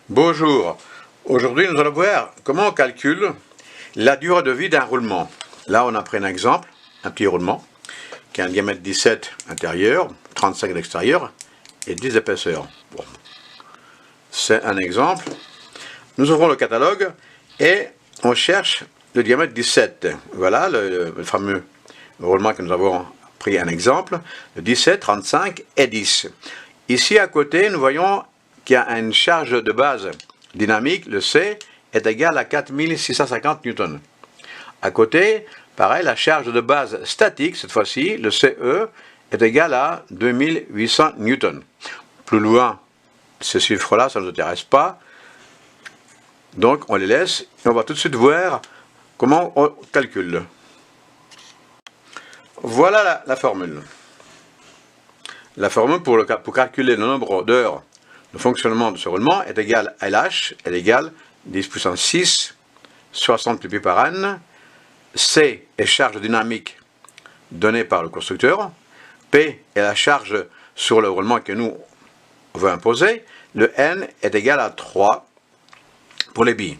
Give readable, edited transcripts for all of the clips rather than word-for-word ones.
Bonjour, aujourd'hui nous allons voir comment on calcule la durée de vie d'un roulement. Là on a pris un exemple, un petit roulement qui a un diamètre 17 intérieur, 35 d'extérieur et 10 d'épaisseur. Bon. C'est un exemple. Nous ouvrons le catalogue et on cherche le diamètre 17. Voilà le fameux roulement que nous avons pris un exemple, le 17, 35 et 10. Ici à côté nous voyons qu'il y a une charge de base dynamique, le C, est égale à 4650 newtons. À côté, pareil, la charge de base statique, cette fois-ci, le CE, est égale à 2800 newtons. Plus loin, ces chiffres-là, ça ne nous intéresse pas. Donc, on les laisse et on va tout de suite voir comment on calcule. Voilà la formule. La formule pour calculer le nombre d'heures de fonctionnement de ce roulement est égal à LH, est égal 10 puissance 6, 60 pp par an. C est charge dynamique donnée par le constructeur. P est la charge sur le roulement que nous veut imposer. Le N est égal à 3 pour les billes.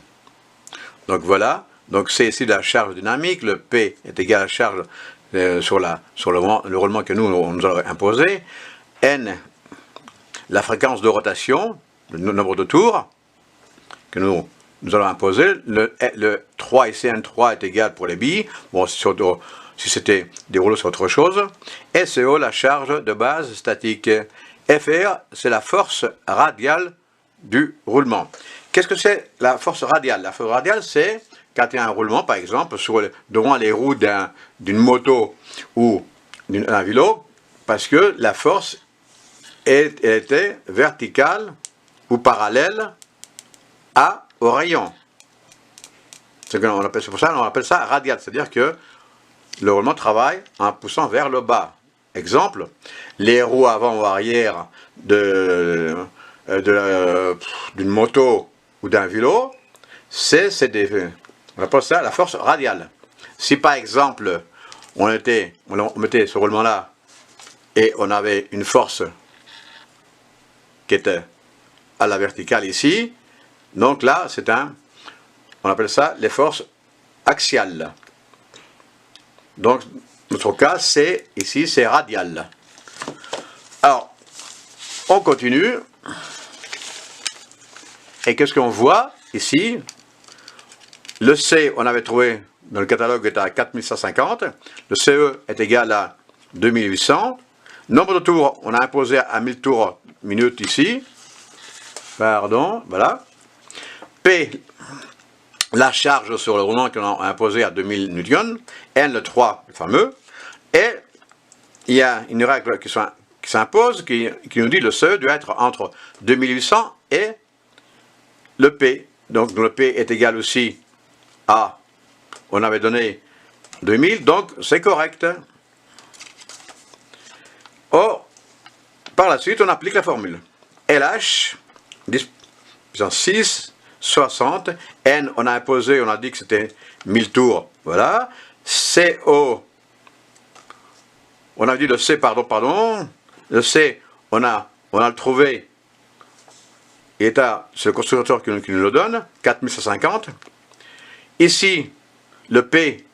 Donc voilà, donc c'est ici la charge dynamique. Le P est égal à la charge sur le roulement que nous allons imposer. N, la fréquence de rotation, le nombre de tours que nous allons imposer. Le 3 ici, N3 est égal pour les billes. Bon, si c'était des rouleaux, c'est autre chose. SO, la charge de base statique. FR, c'est la force radiale du roulement. Qu'est-ce que c'est la force radiale? La force radiale, c'est quand il y a un roulement, par exemple, devant les roues d'une moto ou d'un vélo, parce que la force était verticale ou parallèle au rayon. C'est pour ça qu'on appelle ça radial, c'est-à-dire que le roulement travaille en poussant vers le bas. Exemple, les roues avant ou arrière d'une moto ou d'un vélo, on appelle ça la force radiale. Si par exemple, on mettait ce roulement-là et on avait une force qui était à la verticale ici, donc là, on appelle ça les forces axiales. Donc, notre cas, ici, c'est radial. Alors, on continue. Et qu'est-ce qu'on voit ici? Le C, on avait trouvé dans le catalogue, est à 4150. Le CE est égal à 2800. Nombre de tours, on a imposé à 1000 tours minute ici. Pardon, voilà. P, la charge sur le roulement qu'on a imposé à 2000 newtons. N, le 3, le fameux. Et il y a une règle qui s'impose, qui nous dit que le CE doit être entre 2800 et le P. Donc le P est égal aussi à, on avait donné 2000, donc c'est correct. Or, par la suite, on applique la formule. LH, 10 puissance 6, 60. N, on a imposé, on a dit que c'était 1000 tours. Voilà. CO, on a dit le C, pardon. Le C, on a le trouvé. C'est le constructeur qui nous le donne, 4150. Ici, le P,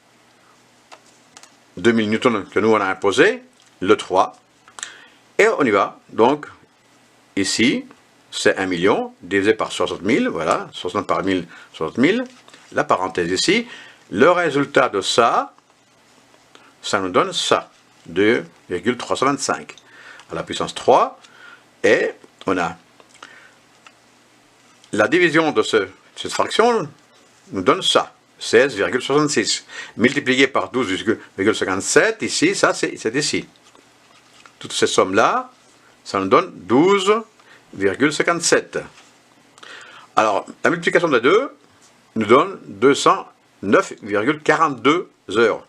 2000 newtons que nous on a imposé, le 3. Et on y va. Donc, ici, c'est 1 million, divisé par 60 000, voilà, 60 par 1000, 60 000. La parenthèse ici, le résultat de ça nous donne ça, 2,325 à la puissance 3. Et on a la division de cette fraction nous donne ça, 16,66. Multiplié par 12,57, ici, ça c'est ici. Toutes ces sommes-là, ça nous donne 12,57. Alors, la multiplication des deux nous donne 209,42 heures.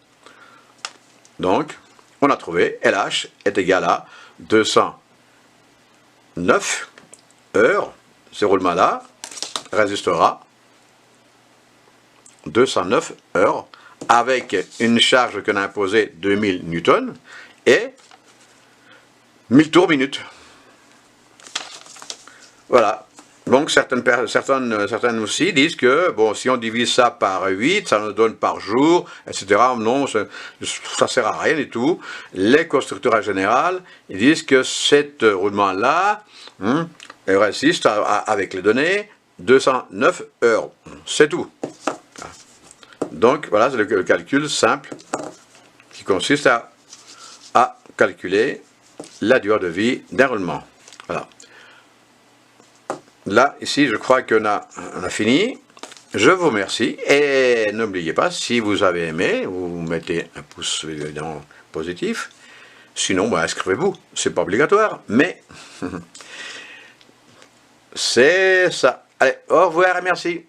Donc, on a trouvé LH est égal à 209 heures. Ce roulement-là résistera 209 heures avec une charge qu'on a imposée 2000 newtons et 1000 tours minute. Voilà. Donc certaines aussi disent que bon, si on divise ça par 8, ça nous donne par jour, etc. Non, ça sert à rien du tout. Les constructeurs en général, ils disent que cet roulement-là résiste avec les données 209 heures. C'est tout. Donc voilà, c'est le calcul simple qui consiste à calculer la durée de vie d'un roulement. Voilà. Là, ici, je crois qu'on a fini. Je vous remercie. Et n'oubliez pas, si vous avez aimé, vous mettez un pouce évidemment positif. Sinon, bah, inscrivez-vous. C'est pas obligatoire, mais c'est ça. Allez, au revoir et merci.